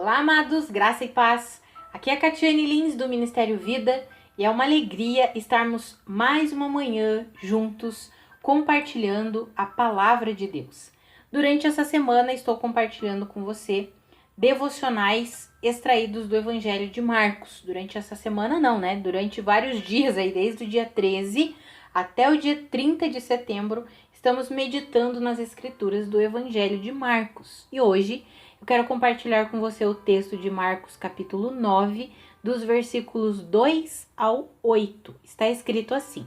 Olá, amados, graça e paz. Aqui é a Catiane Lins do Ministério Vida e é uma alegria estarmos mais uma manhã juntos compartilhando a palavra de Deus. Durante essa semana estou compartilhando com você devocionais extraídos do Evangelho de Marcos. Durante essa semana não, né? Durante vários dias aí, desde o dia 13 até o dia 30 de setembro, estamos meditando nas escrituras do Evangelho de Marcos. E hoje eu quero compartilhar com você o texto de Marcos capítulo 9, dos versículos 2 ao 8. Está escrito assim: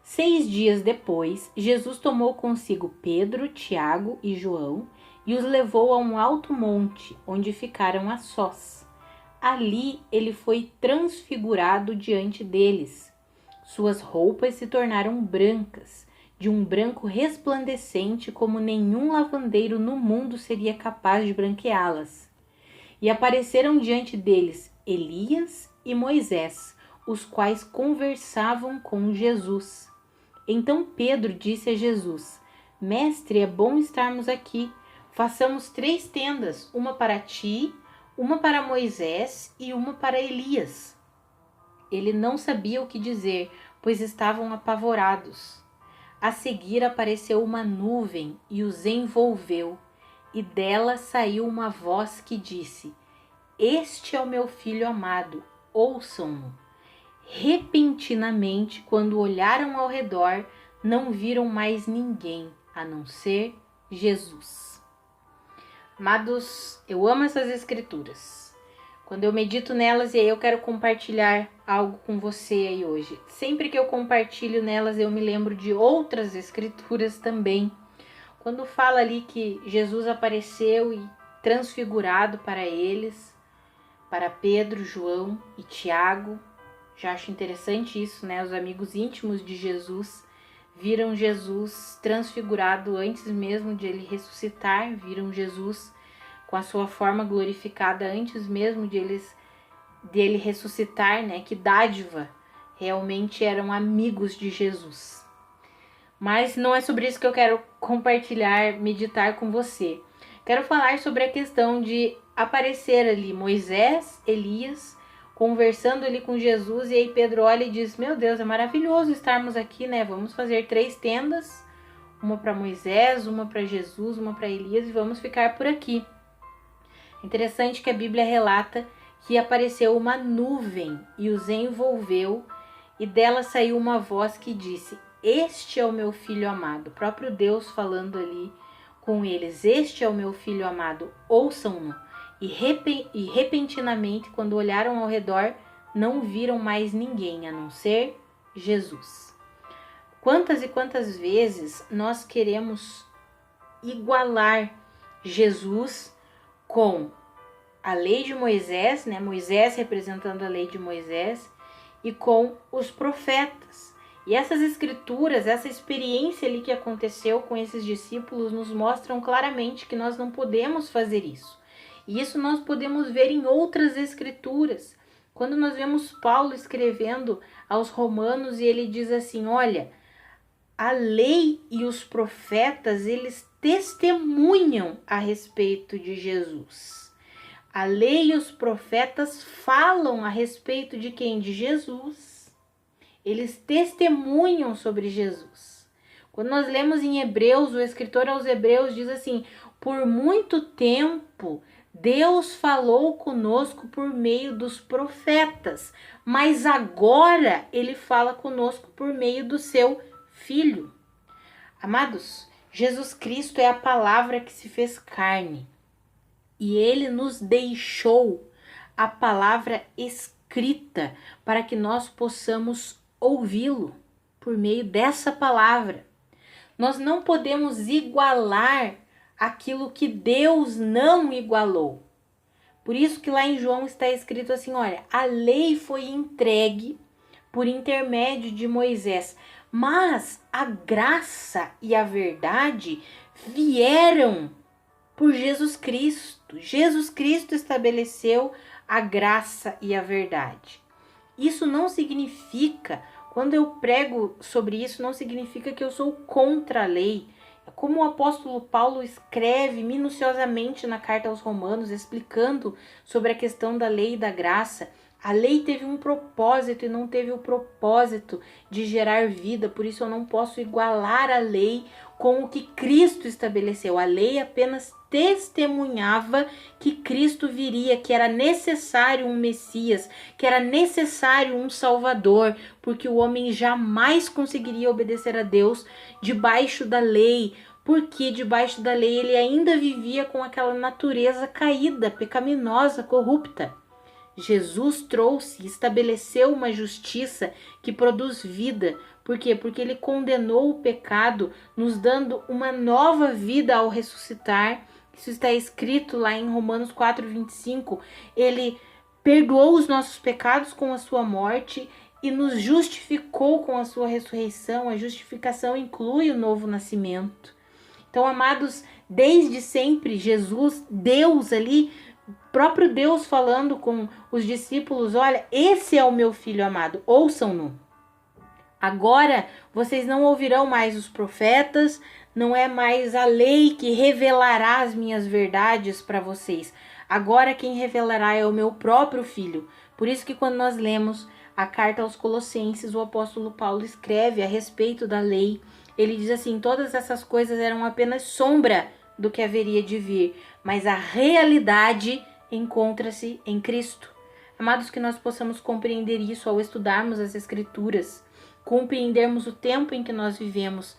6 dias depois, Jesus tomou consigo Pedro, Tiago e João e os levou a um alto monte, onde ficaram a sós. Ali ele foi transfigurado diante deles. Suas roupas se tornaram brancas, de um branco resplandecente como nenhum lavandeiro no mundo seria capaz de branqueá-las. E apareceram diante deles Elias e Moisés, os quais conversavam com Jesus. Então Pedro disse a Jesus: Mestre, é bom estarmos aqui. Façamos 3 tendas, uma para ti, uma para Moisés e uma para Elias. Ele não sabia o que dizer, pois estavam apavorados. A seguir apareceu uma nuvem e os envolveu, e dela saiu uma voz que disse: Este é o meu filho amado, ouçam-no. Repentinamente, quando olharam ao redor, não viram mais ninguém, a não ser Jesus. Amados, eu amo essas escrituras. Quando eu medito nelas, e aí eu quero compartilhar algo com você aí hoje. Sempre que eu compartilho nelas, eu me lembro de outras escrituras também. Quando fala ali que Jesus apareceu e transfigurado para eles, para Pedro, João e Tiago. Já acho interessante isso, né? Os amigos íntimos de Jesus viram Jesus transfigurado antes mesmo de ele ressuscitar, viram Jesus com a sua forma glorificada antes mesmo de ele ressuscitar, né? Que dádiva, realmente eram amigos de Jesus. Mas não é sobre isso que eu quero compartilhar, meditar com você. Quero falar sobre a questão de aparecer ali Moisés, Elias, conversando ali com Jesus, e aí Pedro olha e diz: meu Deus, é maravilhoso estarmos aqui, né? Vamos fazer 3 tendas, uma para Moisés, uma para Jesus, uma para Elias, e vamos ficar por aqui. Interessante que a Bíblia relata que apareceu uma nuvem e os envolveu, e dela saiu uma voz que disse: Este é o meu filho amado. O próprio Deus falando ali com eles: Este é o meu filho amado, ouçam-no. E repentinamente, quando olharam ao redor, não viram mais ninguém a não ser Jesus. Quantas e quantas vezes nós queremos igualar Jesus com a lei de Moisés, né? Moisés representando a lei de Moisés, e com os profetas. E essas escrituras, essa experiência ali que aconteceu com esses discípulos nos mostram claramente que nós não podemos fazer isso. E isso nós podemos ver em outras escrituras. Quando nós vemos Paulo escrevendo aos Romanos, e ele diz assim: olha, a lei e os profetas, eles testemunham a respeito de Jesus. A lei e os profetas falam a respeito de quem? De Jesus. Eles testemunham sobre Jesus. Quando nós lemos em Hebreus, o escritor aos Hebreus diz assim: por muito tempo Deus falou conosco por meio dos profetas, mas agora ele fala conosco por meio do seu Filho. Amados, Jesus Cristo é a palavra que se fez carne, e ele nos deixou a palavra escrita para que nós possamos ouvi-lo por meio dessa palavra. Nós não podemos igualar aquilo que Deus não igualou. Por isso que lá em João está escrito assim: olha, a lei foi entregue por intermédio de Moisés, mas a graça e a verdade vieram por Jesus Cristo. Jesus Cristo estabeleceu a graça e a verdade. Isso não significa, quando eu prego sobre isso, não significa que eu sou contra a lei. como o apóstolo Paulo escreve minuciosamente na carta aos Romanos, explicando sobre a questão da lei e da graça. A lei teve um propósito e não teve o propósito de gerar vida, por isso eu não posso igualar a lei com o que Cristo estabeleceu. A lei apenas testemunhava que Cristo viria, que era necessário um Messias, que era necessário um Salvador, porque o homem jamais conseguiria obedecer a Deus debaixo da lei, porque debaixo da lei ele ainda vivia com aquela natureza caída, pecaminosa, corrupta. Jesus trouxe e estabeleceu uma justiça que produz vida. Por quê? Porque ele condenou o pecado, nos dando uma nova vida ao ressuscitar. Isso está escrito lá em Romanos 4:25. Ele perdoou os nossos pecados com a sua morte e nos justificou com a sua ressurreição. A justificação inclui o novo nascimento. Então, amados, desde sempre, Jesus, Deus ali, próprio Deus falando com os discípulos, olha, esse é o meu filho amado, ouçam-no. Agora vocês não ouvirão mais os profetas, não é mais a lei que revelará as minhas verdades para vocês. Agora quem revelará é o meu próprio filho. Por isso que quando nós lemos a carta aos Colossenses, o apóstolo Paulo escreve a respeito da lei. Ele diz assim, todas essas coisas eram apenas sombra do que haveria de vir, mas a realidade encontra-se em Cristo. Amados, que nós possamos compreender isso ao estudarmos as Escrituras, compreendermos o tempo em que nós vivemos.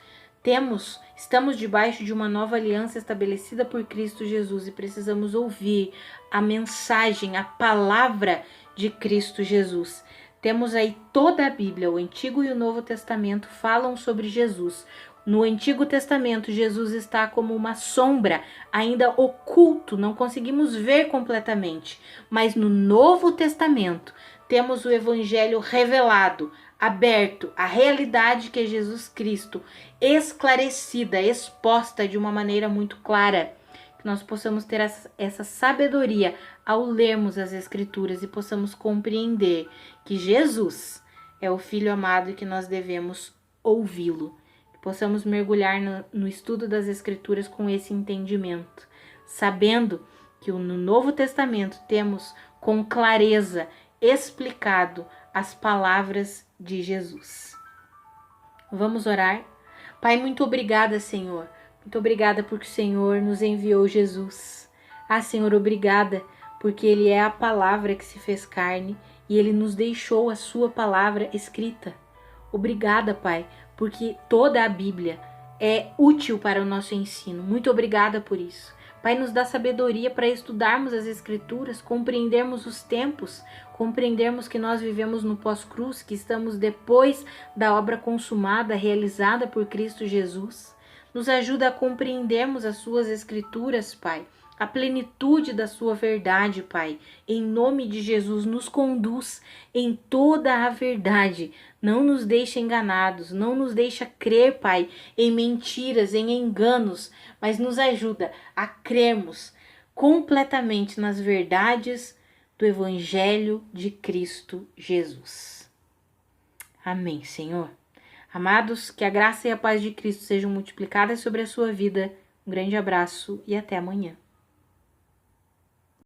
Estamos debaixo de uma nova aliança estabelecida por Cristo Jesus e precisamos ouvir a mensagem, a palavra de Cristo Jesus. Temos aí toda a Bíblia, o Antigo e o Novo Testamento falam sobre Jesus. No Antigo Testamento, Jesus está como uma sombra, ainda oculto, não conseguimos ver completamente. Mas no Novo Testamento, temos o Evangelho revelado, aberto, a realidade que é Jesus Cristo, esclarecida, exposta de uma maneira muito clara. Que nós possamos ter essa sabedoria ao lermos as Escrituras e possamos compreender que Jesus é o Filho amado e que nós devemos ouvi-lo. Possamos mergulhar no estudo das Escrituras com esse entendimento, sabendo que no Novo Testamento temos com clareza explicado as palavras de Jesus. Vamos orar? Pai, muito obrigada, Senhor. Muito obrigada porque o Senhor nos enviou Jesus. Senhor, obrigada porque Ele é a palavra que se fez carne e Ele nos deixou a sua palavra escrita. Obrigada, Pai, porque toda a Bíblia é útil para o nosso ensino. Muito obrigada por isso. Pai, nos dá sabedoria para estudarmos as Escrituras, compreendermos os tempos, compreendermos que nós vivemos no pós-cruz, que estamos depois da obra consumada, realizada por Cristo Jesus. Nos ajuda a compreendermos as suas Escrituras, Pai, a plenitude da sua verdade, Pai. Em nome de Jesus, nos conduz em toda a verdade. Não nos deixa enganados, não nos deixa crer, Pai, em mentiras, em enganos, mas nos ajuda a crermos completamente nas verdades do Evangelho de Cristo Jesus. Amém, Senhor. Amados, que a graça e a paz de Cristo sejam multiplicadas sobre a sua vida. Um grande abraço e até amanhã.